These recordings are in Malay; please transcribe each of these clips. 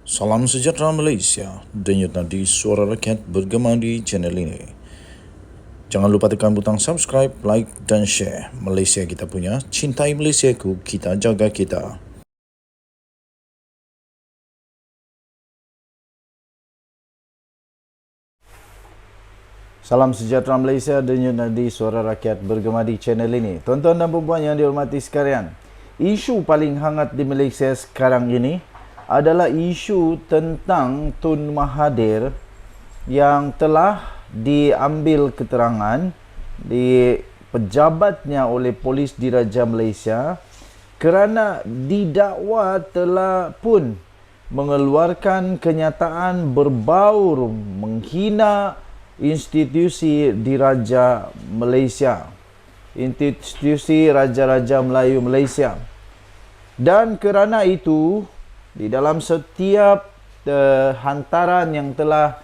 Salam sejahtera Malaysia, denyut nadi suara rakyat bergema di channel ini. Jangan lupa tekan butang subscribe, like dan share. Malaysia kita punya, cintai Malaysiaku, kita jaga kita. Salam sejahtera Malaysia, denyut nadi suara rakyat bergema di channel ini. Tuan-tuan dan puan yang dihormati sekalian, isu paling hangat di Malaysia sekarang ini adalah isu tentang Tun Mahathir yang telah diambil keterangan di pejabatnya oleh Polis Diraja Malaysia kerana didakwa telah pun mengeluarkan kenyataan berbaur menghina institusi Diraja Malaysia, institusi Raja-Raja Melayu Malaysia. Dan kerana itu, di dalam setiap hantaran yang telah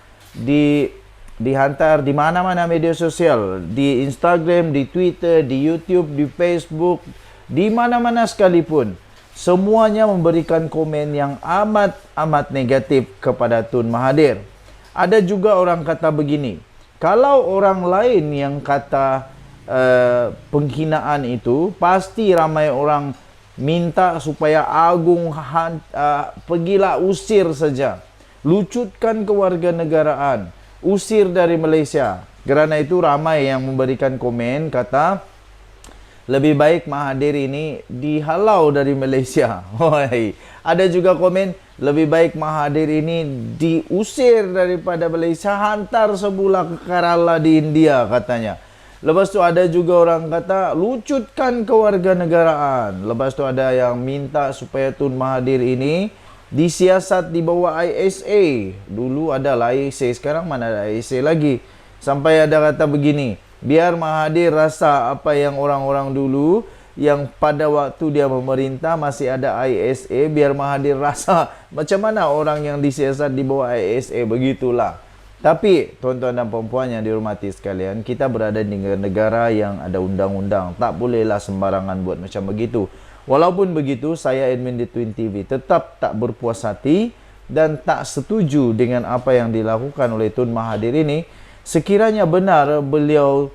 dihantar di mana-mana media sosial, di Instagram, di Twitter, di YouTube, di Facebook, di mana-mana sekalipun, semuanya memberikan komen yang amat negatif kepada Tun Mahathir. Ada juga orang kata begini, kalau orang lain yang kata penghinaan itu, pasti ramai orang minta supaya Agung pergilah usir saja, lucutkan kewarganegaraan, usir dari Malaysia. Kerana itu ramai yang memberikan komen kata lebih baik Mahathir ini dihalau dari Malaysia. Ada juga komen lebih baik Mahathir ini diusir daripada Malaysia, hantar sebulan ke Kerala di India katanya. Lepas tu ada juga orang kata lucutkan kewarganegaraan. Lepas tu ada yang minta supaya Tun Mahathir ini disiasat di bawah ISA. Dulu adalah ISA, sekarang mana ada ISA lagi. Sampai ada kata begini, biar Mahathir rasa apa yang orang-orang dulu yang pada waktu dia memerintah masih ada ISA, biar Mahathir rasa macam mana orang yang disiasat di bawah ISA, begitulah. Tapi tuan-tuan dan puan yang dihormati sekalian, kita berada di negara yang ada undang-undang. Tak bolehlah sembarangan buat macam begitu. Walaupun begitu, saya admin di Twin TV tetap tak berpuas hati dan tak setuju dengan apa yang dilakukan oleh Tun Mahathir ini. Sekiranya benar beliau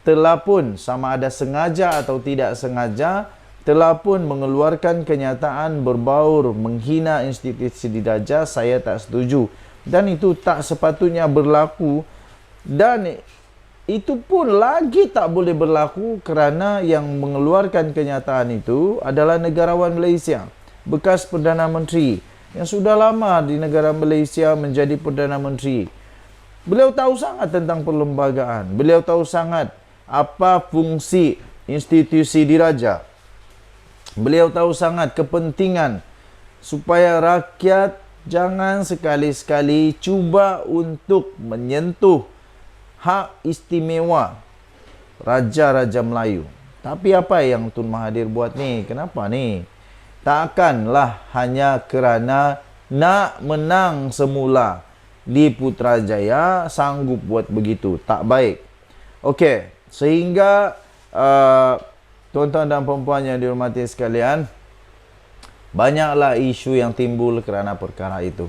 telah pun, sama ada sengaja atau tidak sengaja, telah pun mengeluarkan kenyataan berbaur menghina institusi diraja, saya tak setuju. Dan itu tak sepatutnya berlaku, dan itu pun lagi tak boleh berlaku kerana yang mengeluarkan kenyataan itu adalah negarawan Malaysia, bekas Perdana Menteri yang sudah lama di negara Malaysia menjadi Perdana Menteri. Beliau tahu sangat tentang perlembagaan, beliau tahu sangat apa fungsi institusi diraja, beliau tahu sangat kepentingan supaya rakyat jangan sekali-sekali cuba untuk menyentuh hak istimewa Raja-Raja Melayu. Tapi apa yang Tun Mahathir buat ni? Kenapa ni? Takkanlah hanya kerana nak menang semula di Putrajaya sanggup buat begitu. Tak baik. Okey, sehingga tuan-tuan dan puan yang dihormati sekalian, banyaklah isu yang timbul kerana perkara itu.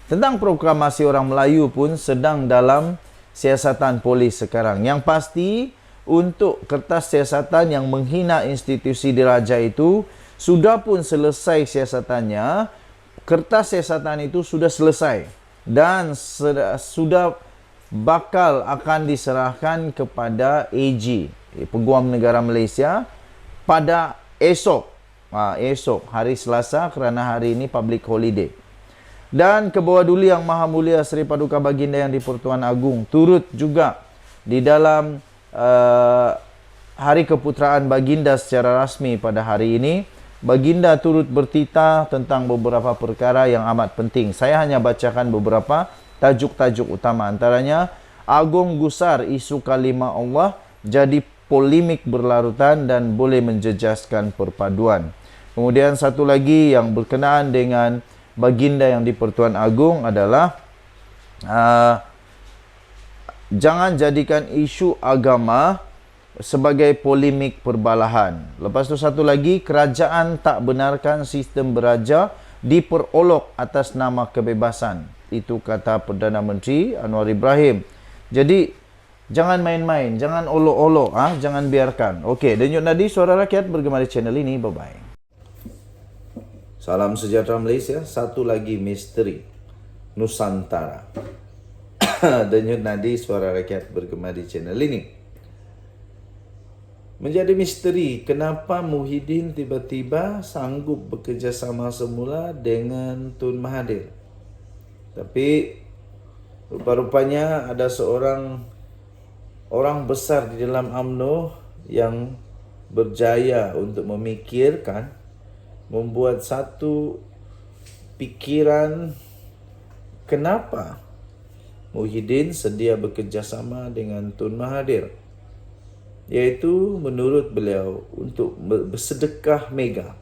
Tentang proklamasi orang Melayu pun sedang dalam siasatan polis sekarang. Yang pasti, untuk kertas siasatan yang menghina institusi diraja itu sudah pun selesai siasatannya. Kertas siasatan itu sudah selesai dan sudah bakal akan diserahkan kepada AG, Peguam Negara Malaysia, pada esok. Esok hari Selasa, kerana hari ini public holiday. Dan Kebawah Duli Yang Maha Mulia Seri Paduka Baginda Yang di-Pertuan Agong turut juga di dalam hari keputeraan Baginda secara rasmi pada hari ini. Baginda turut bertitah tentang beberapa perkara yang amat penting. Saya hanya bacakan beberapa tajuk-tajuk utama. Antaranya, Agong gusar isu kalimah Allah jadi polemik berlarutan dan boleh menjejaskan perpaduan. Kemudian satu lagi yang berkenaan dengan Baginda Yang di-Pertuan Agong adalah jangan jadikan isu agama sebagai polemik perbalahan. Lepas tu satu lagi, kerajaan tak benarkan sistem beraja diperolok atas nama kebebasan. Itu kata Perdana Menteri Anwar Ibrahim. Jadi jangan main-main, jangan olok-olok, jangan biarkan. Okey, Denyut Nadi Suara Rakyat bergema di channel ini. Bye-bye. Salam sejahtera Malaysia. Satu lagi misteri Nusantara. Denyut Nadi Suara Rakyat bergema di channel ini. Menjadi misteri kenapa Muhyiddin tiba-tiba sanggup bekerjasama semula dengan Tun Mahathir. Tapi rupa-rupanya ada seorang orang besar di dalam UMNO yang berjaya untuk memikirkan, membuat satu pikiran kenapa Muhyiddin sedia bekerjasama dengan Tun Mahathir, iaitu menurut beliau untuk bersedekah mega.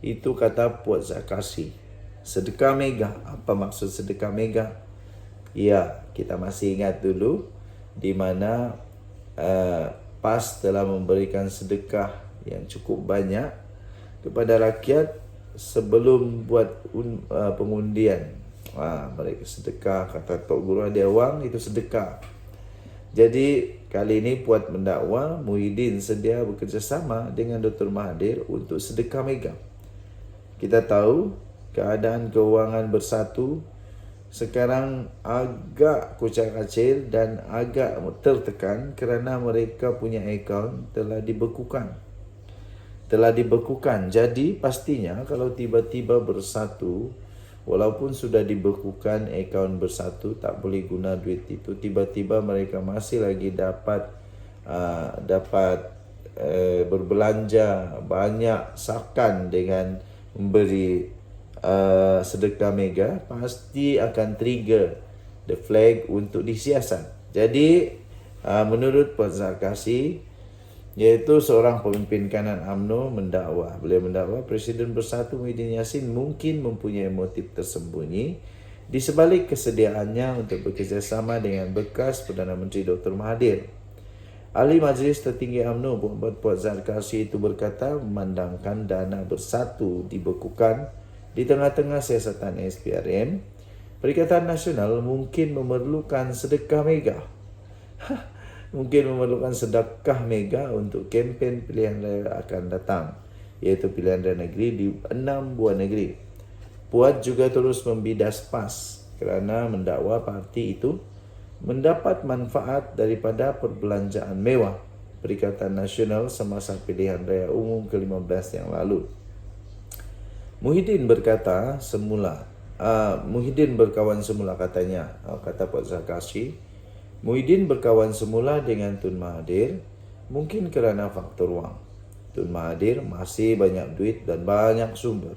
Itu kata Puan Zakasi. Sedekah mega. Apa maksud sedekah mega? Ya, kita masih ingat dulu di mana PAS telah memberikan sedekah yang cukup banyak kepada rakyat sebelum buat pengundian. Mereka sedekah, kata Tok Guru Hadiah Wang, itu sedekah. Jadi kali ini Puan mendakwa Muhyiddin sedia bekerjasama dengan Dr. Mahathir untuk sedekah mega. Kita tahu keadaan keuangan Bersatu sekarang agak kucak-kacir dan agak tertekan kerana mereka punya akaun telah dibekukan. Jadi pastinya kalau tiba-tiba Bersatu, walaupun sudah dibekukan akaun Bersatu, tak boleh guna duit itu, tiba-tiba mereka masih lagi dapat berbelanja banyak sakan dengan memberi sedekah mega, pasti akan trigger the flag untuk disiasat. Jadi menurut Puan Zakasi, iaitu seorang pemimpin kanan UMNO, beliau mendakwa Presiden Bersatu Muhyiddin Yassin mungkin mempunyai motif tersembunyi di sebalik kesediaannya untuk bekerjasama dengan bekas Perdana Menteri Dr. Mahathir. Ahli Majlis Tertinggi UMNO Puan Zakasi itu berkata, memandangkan dana Bersatu dibekukan di tengah-tengah siasatan SPRM, Perikatan Nasional mungkin memerlukan sedekah mega. Untuk kempen pilihan raya akan datang, iaitu pilihan raya negeri di 6 buah negeri. Puan juga terus membidas PAS kerana mendakwa parti itu mendapat manfaat daripada perbelanjaan mewah Perikatan Nasional semasa pilihan raya umum ke-15 yang lalu. Muhyiddin berkawan semula katanya, kata Puan Zakasi. Muhyiddin berkawan semula dengan Tun Mahathir mungkin kerana faktor wang. Tun Mahathir masih banyak duit dan banyak sumber.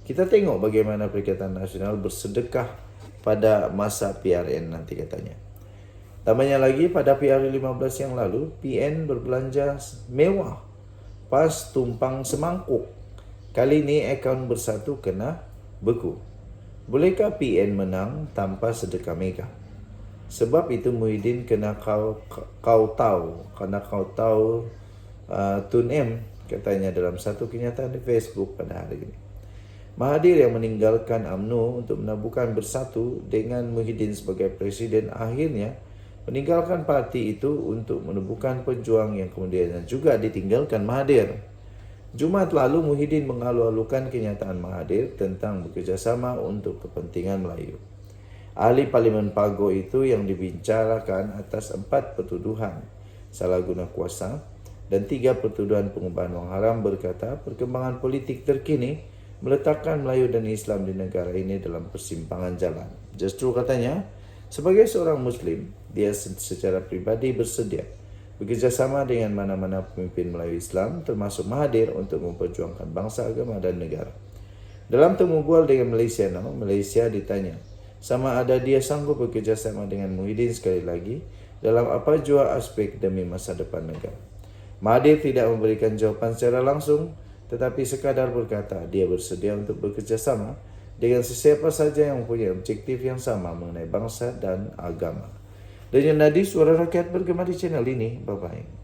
Kita tengok bagaimana Perikatan Nasional bersedekah pada masa PRN nanti katanya. Tambahnya lagi, pada PRN 15 yang lalu, PN berbelanja mewah, PAS tumpang semangkuk. Kali ini akaun Bersatu kena beku. Bolehkah PN menang tanpa sedekah mega? Sebab itu Muhyiddin kena kau tahu Tun M, katanya dalam satu kenyataan di Facebook pada hari ini. Mahathir yang meninggalkan UMNO untuk menabuhkan Bersatu dengan Muhyiddin sebagai presiden akhirnya meninggalkan parti itu untuk menubuhkan pejuang yang kemudian juga ditinggalkan Mahathir. Jumaat lalu Muhyiddin mengalu-alukan kenyataan Mahathir tentang bekerjasama untuk kepentingan Melayu. Ahli Parlimen Pago itu yang dibicarakan atas 4 pertuduhan salah guna kuasa dan 3 pertuduhan pengubahan wang haram berkata perkembangan politik terkini meletakkan Melayu dan Islam di negara ini dalam persimpangan jalan. Justru katanya, sebagai seorang Muslim, dia secara pribadi bersedia bekerjasama dengan mana-mana pemimpin Melayu Islam termasuk Mahathir untuk memperjuangkan bangsa, agama dan negara. Dalam temu bual dengan Malaysia Now, Malaysia ditanya sama ada dia sanggup bekerjasama dengan Muhyiddin sekali lagi dalam apa jua aspek demi masa depan negara. Mahathir tidak memberikan jawapan secara langsung, tetapi sekadar berkata dia bersedia untuk bekerjasama dengan sesiapa saja yang mempunyai objektif yang sama mengenai bangsa dan agama. Denyut Nadi Suara Rakyat bergema di channel ini. Bye-bye.